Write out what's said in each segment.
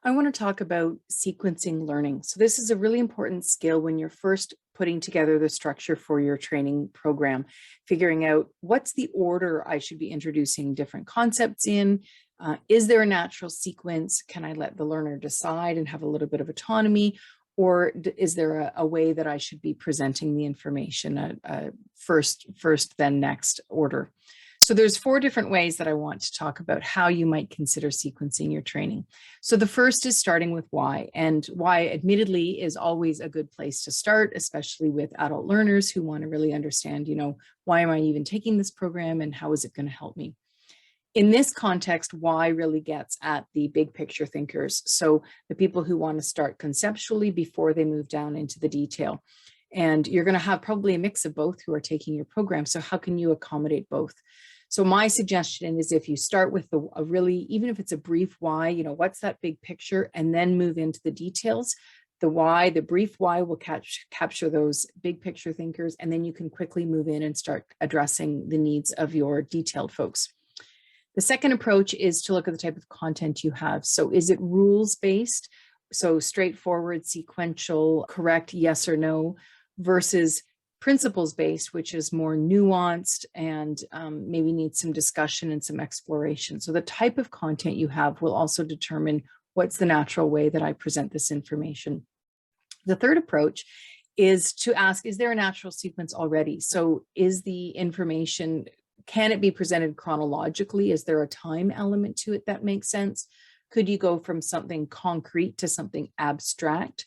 I want to talk about sequencing learning. So, this is a really important skill when you're first putting together the structure for your training program, figuring out what's the order I should be introducing different concepts in. Is there a natural sequence? Can I let the learner decide and have a little bit of autonomy? Or is there a way that I should be presenting the information, first, then next order? So there's four different ways that I want to talk about how you might consider sequencing your training. So the first is starting with why, and why admittedly is always a good place to start, especially with adult learners who want to really understand, why am I even taking this program and how is it going to help me? In this context, why really gets at the big picture thinkers. So the people who want to start conceptually before they move down into the detail. And you're going to have probably a mix of both who are taking your program. So how can you accommodate both? So my suggestion is if you start with a really, even if it's a brief why, what's that big picture, and then move into the details. The why, the brief why will capture those big picture thinkers, and then you can quickly move in and start addressing the needs of your detailed folks. The second approach is to look at the type of content you have. So is it rules-based? So straightforward, sequential, correct, yes or no, versus principles-based, which is more nuanced and maybe needs some discussion and some exploration. So the type of content you have will also determine what's the natural way that I present this information. The third approach is to ask, is there a natural sequence already? So is the information, can it be presented chronologically? Is there a time element to it that makes sense? Could you go from something concrete to something abstract?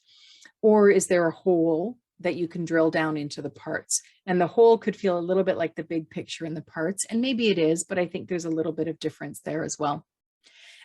Or is there a whole that you can drill down into the parts? And the whole could feel a little bit like the big picture in the parts, and maybe it is, but I think there's a little bit of difference there as well.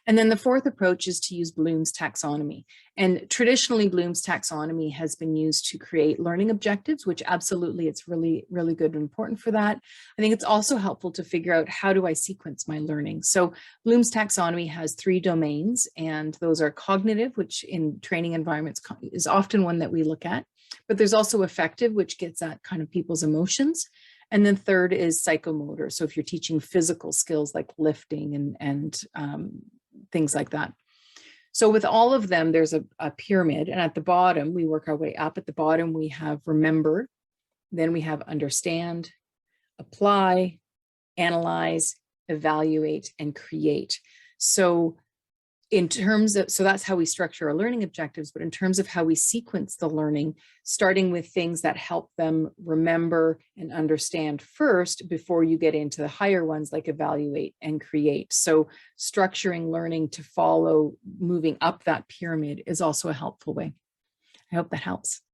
And then the fourth approach is to use Bloom's taxonomy. And traditionally, Bloom's taxonomy has been used to create learning objectives, which absolutely, it's really, really good and important for that. I think it's also helpful to figure out, how do I sequence my learning? So Bloom's taxonomy has 3 domains, and those are cognitive, which in training environments is often one that we look at. But there's also affective, which gets at kind of people's emotions. And then third is psychomotor. So if you're teaching physical skills like lifting and things like that. So with all of them, there's a pyramid, and at the bottom, we work our way up. At the bottom, we have remember, then we have understand, apply, analyze, evaluate, and create. So so that's how we structure our learning objectives, but in terms of how we sequence the learning, starting with things that help them remember and understand first before you get into the higher ones like evaluate and create. So structuring learning to follow moving up that pyramid is also a helpful way. I hope that helps.